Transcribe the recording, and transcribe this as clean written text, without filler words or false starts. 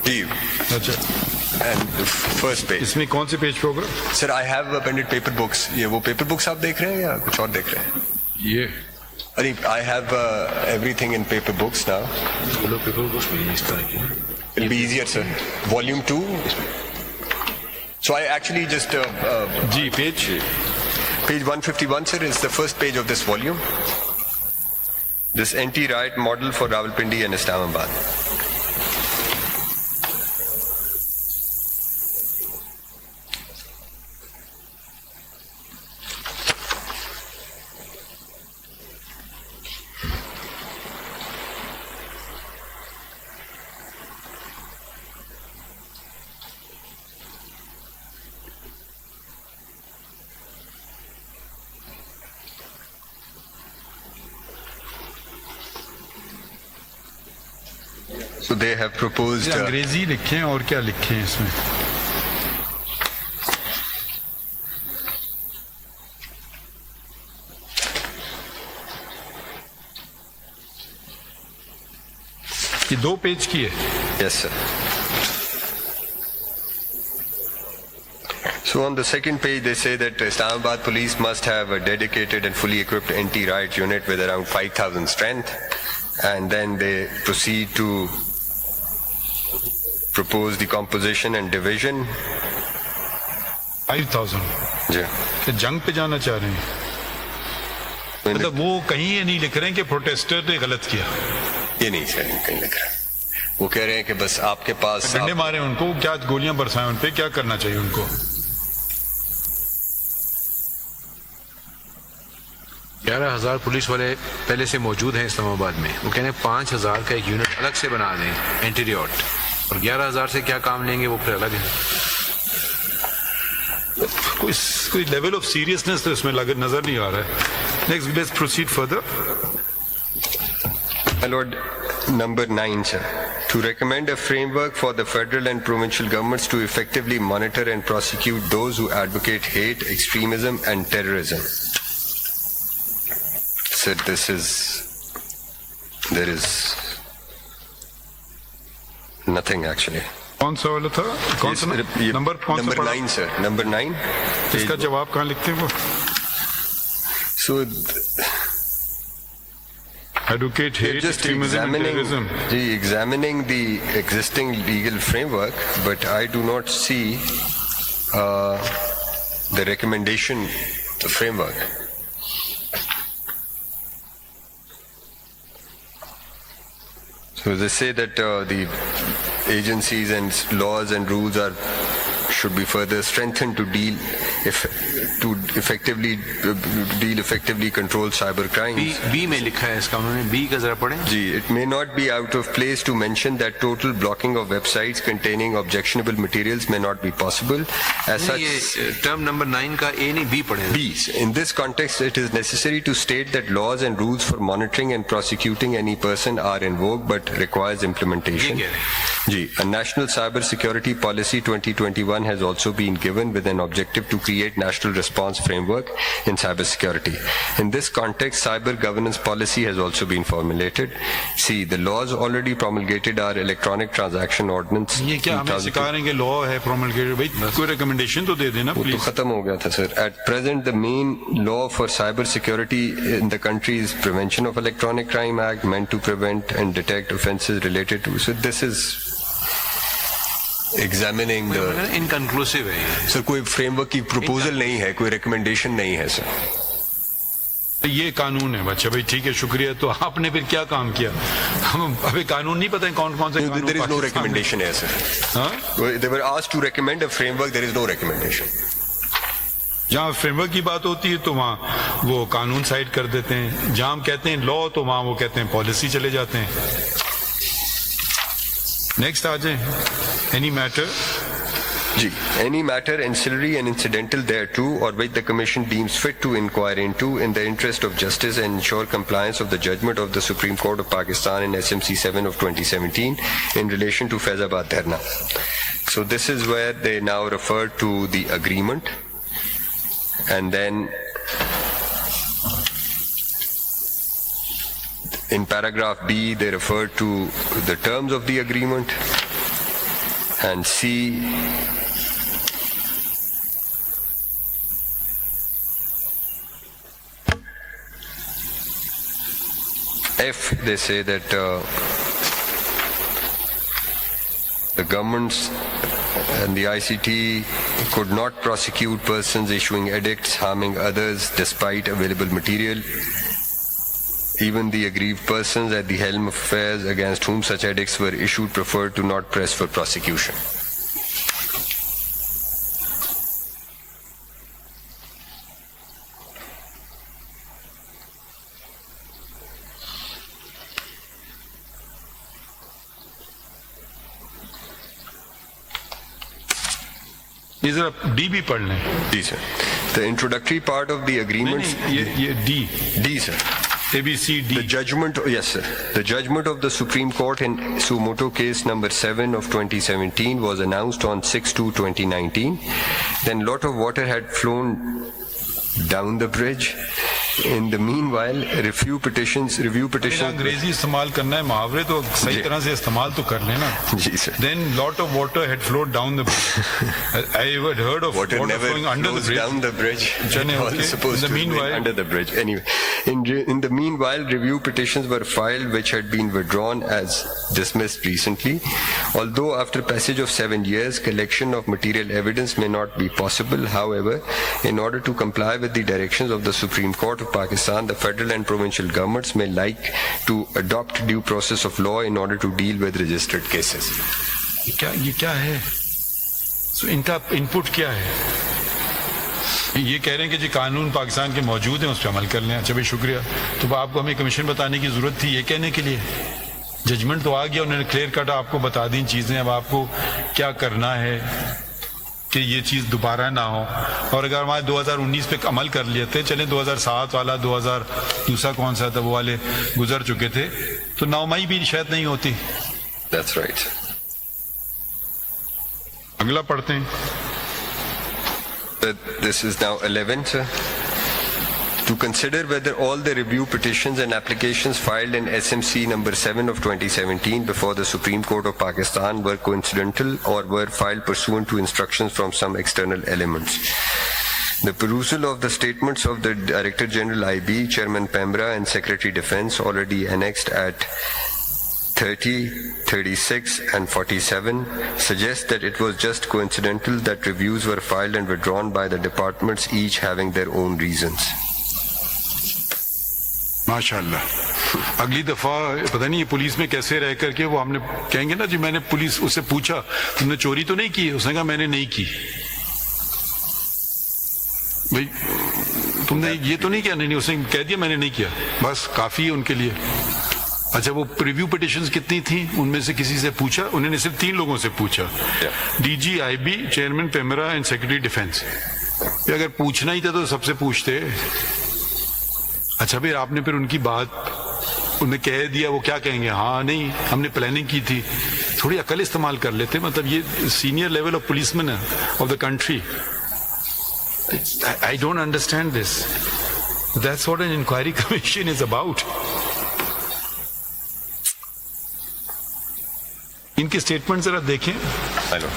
जी अच्छा, and first page. इसमें कौन से पेज पे होगा? Sir I have appended paper books. ये वो पेपर बुक्स आप देख रहे हैं या कुछ और देख रहे हैं? ये अरे I have everything in paper books now. बोलो पेपर बुक्स में इस तरह की It'll be easier, sir. Volume 2. So I actually just जी page page 151, sir, is the first page of this volume. This anti-riot model for Rawalpindi and Islamabad. So they have proposed. ये अंग्रेजी लिखे हैं और क्या लिखे हैं इसमें? ये 2 पेज की है। Yes, sir. So on the second page, they say that Islamabad police must have a dedicated and fully equipped anti-riot unit with around 5,000 strength, and then they proceed to propose the composition and division. 5000 Yeah. ये जंग पे जाना चाह रहे हैं। मतलब वो कहीं ये नहीं लिख रहे हैं कि प्रोटेस्टर ने गलत किया। ये नहीं सर, कहीं लिख रहा है। वो कह रहे हैं कि बस आपके पास डंडे मारे उनको, क्या गोलियां बरसाएं उन पे, क्या करना चाहिए उनको? 11,000 पुलिस वाले पहले से मौजूद हैं इस्लामाबाद में। वो कहने 5,000 का एक यूनिट अलग से बना दें एंटी-रियोट, और 11,000 से क्या काम लेंगे वो फिर अलग है। कोई लेवल ऑफ सीरियसनेस तो इसमें नजर नहीं आ रहा है। Next let's proceed further. My Lord, number 9, sir. To recommend a framework for the federal and provincial governments to effectively monitor and prosecute those who advocate hate, extremism and terrorism. Sir, there is nothing actually. कौन सा वाला था? कौन सा number? कौन सा? Number 9, sir. Number 9. इसका जवाब कहाँ लिखते हैं वो? So, Educate hate, just extremism and terrorism. examining the existing legal framework, but I do not see the recommendation, the framework. So they say that the agencies and laws and rules should be further strengthened to effectively control cyber crimes. B में लिखा है इसका, उन्होंने B का जरा पढ़ें। जी, it may not be out of place to mention that total blocking of websites containing objectionable materials may not be possible. As such, ये टर्म नंबर 9 का ए नहीं बी पढ़ें। B. In this context, it is necessary to state that laws and rules for monitoring and prosecuting any person are in vogue but requires implementation. ये कह रहे हैं। G. A national cyber security policy 2021 has also been given with an objective to create national response framework in cyber security. In this context, cyber governance policy has also been formulated. C. The laws already promulgated are electronic transaction ordinance. ये क्या हमें सिखा रहे हैं कि law है promulgated? भाई कोई रिकमेंडेशन तो दे देना वो तो प्लीज। खत्म हो गया था sir. At present, the main law for cyber security in the country is Prevention of Electronic Crime Act, meant to prevent and detect offences related to. So this is examining the. Inconclusive है ये। Sir कोई framework की proposal नहीं है, कोई recommendation नहीं है sir. ये कानून है बच्चा, भाई ठीक है शुक्रिया। तो आपने फिर क्या काम किया? हम अभी कानून नहीं पता है कौन कौन से कानून। There is no recommendation है सर। हाँ? They were asked to recommend a framework. There is no recommendation. जहाँ फ्रेमवर्क की बात होती है तो वहाँ वो कानून साइड कर देते हैं, जहाँ हम कहते हैं लॉ तो वहाँ वो कहते हैं पॉलिसी चले जाते हैं। नेक्स्ट आ जाए। Any matter G. Any matter ancillary and incidental thereto or which the Commission deems fit to inquire into in the interest of justice and ensure compliance of the judgment of the Supreme Court of Pakistan in SMC 7 of 2017 in relation to Faizabad Dharna. So this is where they now refer to the agreement, and then in paragraph B they refer to the terms of the agreement. And C, F, they say that the governments and the ICT could not prosecute persons issuing edicts harming others despite available material. Even the aggrieved persons at the helm of affairs against whom such edicts were issued preferred to not press for prosecution. ये जरा D भी पढ़ लें। D, sir. The introductory part of the agreements. ये D D, sir. ABCD. The judgment, yes, sir. The judgment of the Supreme Court in Sumoto case number 7 of 2017 was announced on 6/2/2019. Then lot of water had flown down the bridge. In the meanwhile, review petitions. अंग्रेजी इस्तेमाल करना है, मुहावरे तो सही तरह से इस्तेमाल तो कर लेना। जी sir. Then lot of water had flowed down the bridge. I had heard of water never flowing under the flows bridge. down the bridge. Chane, All okay. supposed In the to meanwhile- remain under the bridge. Anyway, in the meanwhile, review petitions were filed which had been withdrawn as dismissed recently. Although after passage of 7 years, collection of material evidence may not be possible. However, in order to comply with the directions of the Supreme Court of Pakistan, the federal and provincial governments may like to adopt due process of law in order to deal with registered cases. ये क्या है? So, इनका input क्या है? ये कह रहे हैं कि जी कानून पाकिस्तान के मौजूद हैं, उस पर अमल कर लें। अच्छा भाई शुक्रिया। तो आपको हमें कमीशन बताने की जरूरत थी ये कहने के लिए? जजमेंट तो आ गया, उन्होंने क्लियर कट आपको बता दी चीजें। अब आपको क्या करना है कि ये चीज दोबारा ना हो। और अगर हमारे 2019 पे अमल कर लेते, चले 2007 वाला, 2000 दूसरा कौन सा था वो वाले गुजर चुके थे, तो 9 मई भी शायद नहीं होती। That's right. अगला पढ़ते हैं। This is now 11, sir. To consider whether all the review petitions and applications filed in SMC number 7 of 2017 before the Supreme Court of Pakistan were coincidental or were filed pursuant to instructions from some external elements. The perusal of the statements of the Director General IB, Chairman Pembra and Secretary Defense already annexed at 30, 36 and 47 suggests that it was just coincidental that reviews were filed and withdrawn by the departments, each having their own reasons. माशाल्लाह। अगली दफा पता नहीं ये police में कैसे रह करके वो हमने कहेंगे ना जी, मैंने पुलिस उससे पूछा तुमने चोरी तो नहीं की? उसने कहा मैंने नहीं की। भाई तुमने ये तो नहीं किया? नहीं, उसने कह दिया मैंने नहीं किया, बस काफी है उनके लिए। अच्छा वो रिव्यू पिटिशंस कितनी थी? उनमें से किसी से पूछा? उन्होंने सिर्फ 3 लोगों से पूछा, DG IB, chairman PEMRA and secretary defence. अगर पूछना ही था तो सबसे पूछते। अच्छा फिर आपने फिर उनकी बात उन्हें कह दिया, वो क्या कहेंगे? हाँ नहीं हमने प्लानिंग की थी। थोड़ी अकल इस्तेमाल कर लेते। मतलब ये senior level of policeman of the country. I don't understand this. That's what an inquiry commission is about. इनके स्टेटमेंट जरा देखें। I know.